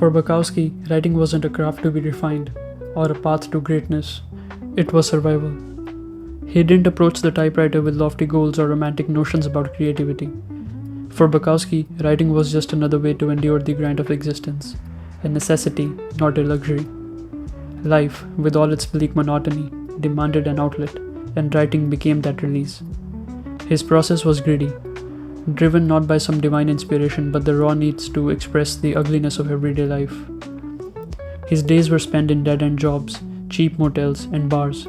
For Bukowski, writing wasn't a craft to be refined or a path to greatness, it was survival. He didn't approach the typewriter with lofty goals or romantic notions about creativity. For Bukowski, writing was just another way to endure the grind of existence, a necessity, not a luxury. Life, with all its bleak monotony, demanded an outlet, and writing became that release. His process was gritty, driven not by some divine inspiration but the raw needs to express the ugliness of everyday life. His days were spent in dead-end jobs, cheap motels, and bars,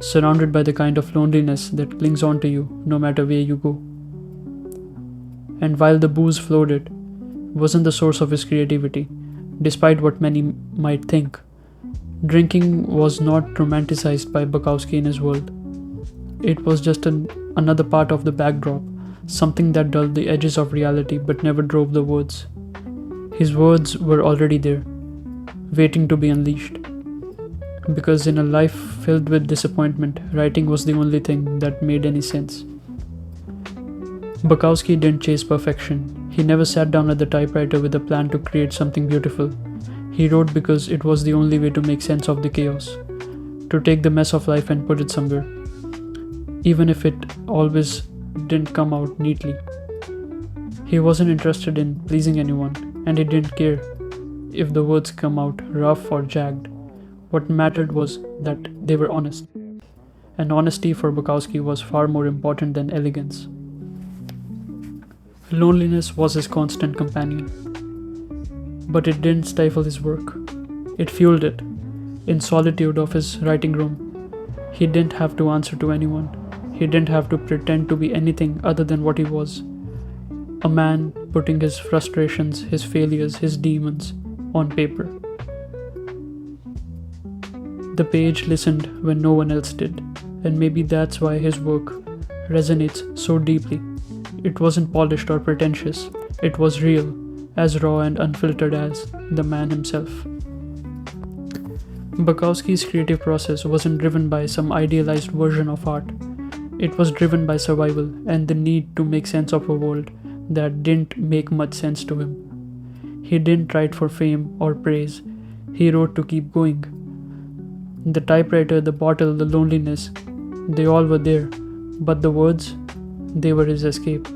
surrounded by the kind of loneliness that clings on to you no matter where you go. And while the booze flowed, it wasn't the source of his creativity, despite what many might think. Drinking was not romanticized by Bukowski in his world. It was just another part of the backdrop, something that dulled the edges of reality but never drove the words. His words were already there, waiting to be unleashed. Because in a life filled with disappointment, writing was the only thing that made any sense. Bukowski didn't chase perfection. He never sat down at the typewriter with a plan to create something beautiful. He wrote because it was the only way to make sense of the chaos, to take the mess of life and put it somewhere, even if it always didn't come out neatly. He wasn't interested in pleasing anyone, and he didn't care if the words come out rough or jagged. What mattered was that they were honest, and honesty for Bukowski was far more important than elegance. Loneliness was his constant companion, but it didn't stifle his work. It fueled it. In solitude of his writing room, he didn't have to answer to anyone. He didn't have to pretend to be anything other than what he was. A man putting his frustrations, his failures, his demons on paper. The page listened when no one else did, and maybe that's why his work resonates so deeply. It wasn't polished or pretentious. It was real, as raw and unfiltered as the man himself. Bukowski's creative process wasn't driven by some idealized version of art. It was driven by survival and the need to make sense of a world that didn't make much sense to him. He didn't write for fame or praise. He wrote to keep going. The typewriter, the bottle, the loneliness, they all were there, but the words, they were his escape.